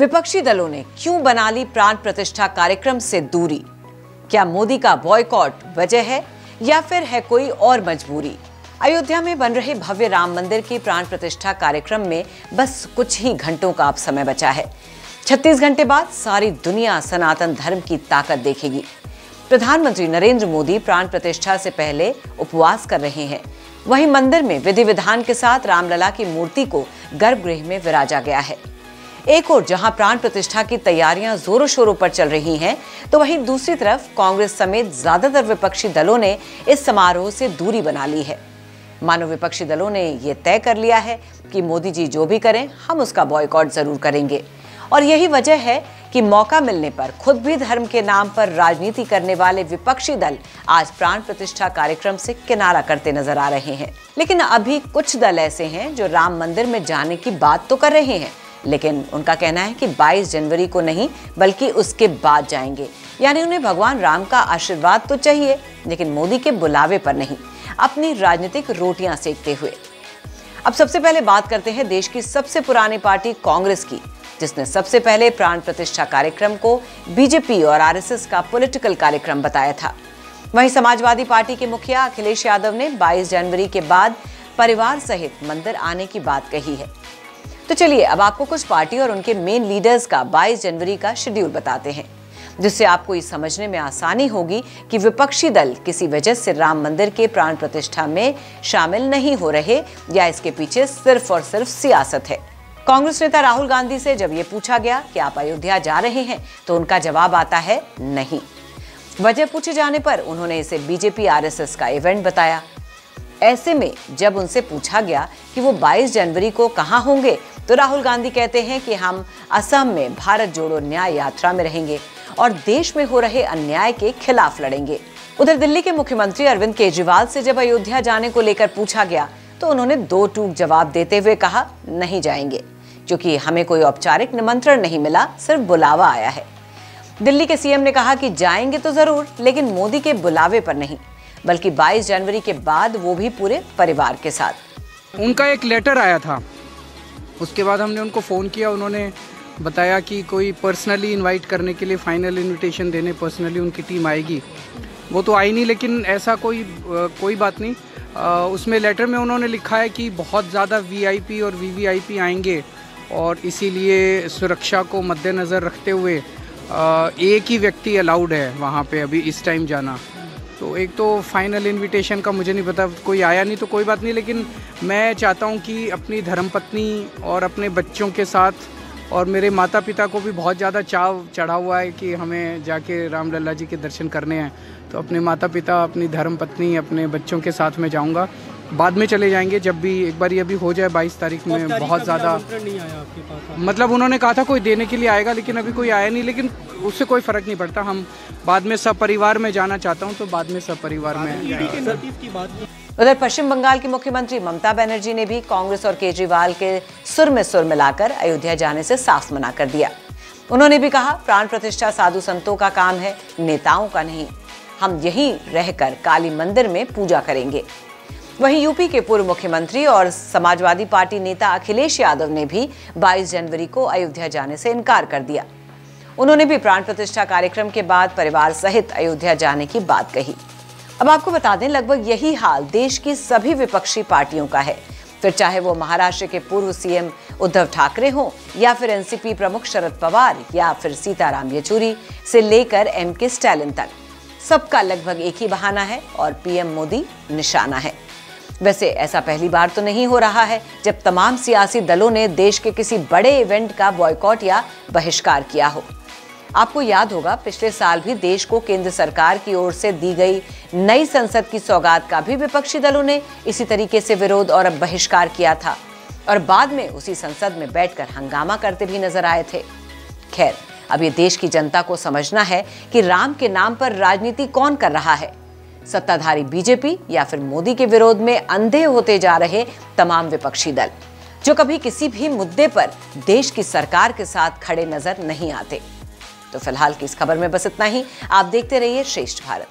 विपक्षी दलों ने क्यों बना ली प्राण प्रतिष्ठा कार्यक्रम से दूरी? क्या मोदी का बॉयकॉट वजह है या फिर है कोई और मजबूरी? अयोध्या में बन रहे भव्य राम मंदिर की प्राण प्रतिष्ठा कार्यक्रम में बस कुछ ही घंटों का अब समय बचा है। 36 घंटे बाद सारी दुनिया सनातन धर्म की ताकत देखेगी। प्रधानमंत्री नरेंद्र मोदी प्राण प्रतिष्ठा से पहले उपवास कर रहे हैं। वहीं मंदिर में विधि विधान के साथ रामलला की मूर्ति को गर्भगृह में विराजा गया है। एक ओर जहां प्राण प्रतिष्ठा की तैयारियां जोरों शोरों पर चल रही हैं, तो वहीं दूसरी तरफ कांग्रेस समेत ज्यादातर विपक्षी दलों ने इस समारोह से दूरी बना ली है। मानो विपक्षी दलों ने ये तय कर लिया है कि मोदी जी जो भी करें हम उसका बॉयकॉट जरूर करेंगे। और यही वजह है कि मौका मिलने पर खुद भी धर्म के नाम पर राजनीति करने वाले विपक्षी दल आज प्राण प्रतिष्ठा कार्यक्रम से किनारा करते नजर आ रहे हैं। लेकिन अभी कुछ दल ऐसे हैं जो राम मंदिर में जाने की बात तो कर रहे हैं, लेकिन उनका कहना है कि 22 जनवरी को नहीं बल्कि उसके बाद जाएंगे। यानी उन्हें भगवान राम का आशीर्वाद तो चाहिए, लेकिन मोदी के बुलावे पर नहीं, अपनी राजनीतिक रोटियां सेकते हुए। अब सबसे पहले बात करते हैं देश की सबसे पुरानी पार्टी कांग्रेस की, जिसने सबसे पहले प्राण प्रतिष्ठा कार्यक्रम को बीजेपी और आरएसएस का पॉलिटिकल कार्यक्रम बताया था। वहीं समाजवादी पार्टी के मुखिया अखिलेश यादव ने 22 जनवरी के बाद परिवार सहित मंदिर आने की बात कही है। तो चलिए अब आपको कुछ पार्टी और उनके मेन लीडर्स का 22 जनवरी का शेड्यूल बताते हैं, जिससे आपको ये समझने में आसानी होगी कि विपक्षी दल किसी वजह से राम मंदिर के प्राण प्रतिष्ठा में शामिल नहीं हो रहे या इसके पीछे सिर्फ और सिर्फ सियासत है। कांग्रेस नेता राहुल गांधी से जब ये पूछा गया कि आप अयोध्या जा रहे हैं, तो उनका जवाब आता है नहीं। वजह पूछे जाने पर उन्होंने इसे बीजेपी आरएसएस का इवेंट बताया। ऐसे में जब उनसे पूछा गया कि वो 22 जनवरी को कहां होंगे, तो राहुल गांधी कहते हैं कि हम असम में भारत जोड़ो न्याय यात्रा में रहेंगे और देश में हो रहे अन्याय के खिलाफ लड़ेंगे। उधर दिल्ली के मुख्यमंत्री अरविंद केजरीवाल से जब अयोध्या जाने को लेकर पूछा गया, तो उन्होंने दो टूक जवाब देते हुए कहा नहीं जाएंगे, क्योंकि हमें कोई औपचारिक निमंत्रण नहीं मिला, सिर्फ बुलावा आया है। दिल्ली के सीएम ने कहा कि जाएंगे तो जरूर, लेकिन मोदी के बुलावे पर नहीं, बल्कि 22 जनवरी के बाद वो भी पूरे परिवार के साथ। उनका एक लेटर आया था, उसके बाद हमने उनको फ़ोन किया। उन्होंने बताया कि कोई पर्सनली इनवाइट करने के लिए फाइनल इनविटेशन देने पर्सनली उनकी टीम आएगी। वो तो आई नहीं, लेकिन ऐसा कोई बात नहीं। उसमें लेटर में उन्होंने लिखा है कि बहुत ज़्यादा वीआईपी और वीवीआईपी आएंगे और इसीलिए सुरक्षा को मद्देनज़र रखते हुए एक ही व्यक्ति अलाउड है वहाँ पे अभी इस टाइम जाना। तो एक तो फाइनल इनविटेशन का मुझे नहीं पता, कोई आया नहीं तो कोई बात नहीं, लेकिन मैं चाहता हूँ कि अपनी धर्मपत्नी और अपने बच्चों के साथ, और मेरे माता पिता को भी बहुत ज़्यादा चाव चढ़ा हुआ है कि हमें जाके रामलला जी के दर्शन करने हैं, तो अपने माता पिता, अपनी धर्मपत्नी, अपने बच्चों के साथ में जाऊँगा। बाद में चले जाएंगे जब भी एक बार ये भी हो जाए। 22 तारीख में बहुत ज़्यादा नहीं आया आपके पास? मतलब उन्होंने कहा था कोई देने के लिए आएगा, लेकिन अभी कोई आया नहीं, लेकिन उससे कोई फ़र्क नहीं पड़ता। हम बाद में सपरिवार में जाना चाहता हूँ, तो बाद में सपरिवार में। उधर पश्चिम बंगाल की मुख्यमंत्री ममता बनर्जी ने भी कांग्रेस और केजरीवाल के सुर में सुर मिलाकर अयोध्या जाने से साफ मना कर दिया। उन्होंने भी कहा प्राण प्रतिष्ठा साधु संतों का काम है, नेताओं का नहीं। हम यहीं रहकर काली मंदिर में पूजा करेंगे। वहीं यूपी के पूर्व मुख्यमंत्री और समाजवादी पार्टी नेता अखिलेश यादव ने भी 22 जनवरी को अयोध्या जाने से इनकार कर दिया। उन्होंने भी प्राण प्रतिष्ठा कार्यक्रम के बाद परिवार सहित अयोध्या जाने की बात कही। अब आपको बता दें, लगभग यही हाल देश की सभी विपक्षी पार्टियों का है, फिर चाहे वो महाराष्ट्र के पूर्व सीएम उद्धव ठाकरे हों, या फिर एनसीपी प्रमुख शरद पवार, या फिर सीताराम येचुरी से लेकर एमके स्टालिन तक। सबका लगभग एक ही बहाना है और पीएम मोदी निशाना है। वैसे ऐसा पहली बार तो नहीं हो रहा है जब तमाम सियासी दलों ने देश के किसी बड़े इवेंट का बॉयकॉट या बहिष्कार किया हो। आपको याद होगा पिछले साल भी देश को केंद्र सरकार की ओर से दी गई नई संसद की सौगात का भी विपक्षी दलों ने इसी तरीके से विरोध और बहिष्कार किया था, और बाद में उसी संसद में बैठकर हंगामा करते भी नजर आए थे। खैर, अब ये देश की जनता को समझना है कि राम के नाम पर राजनीति कौन कर रहा है, सत्ताधारी बीजेपी या फिर मोदी के विरोध में अंधे होते जा रहे तमाम विपक्षी दल, जो कभी किसी भी मुद्दे पर देश की सरकार के साथ खड़े नजर नहीं आते। तो फिलहाल की इस खबर में बस इतना ही। आप देखते रहिए श्रेष्ठ भारत।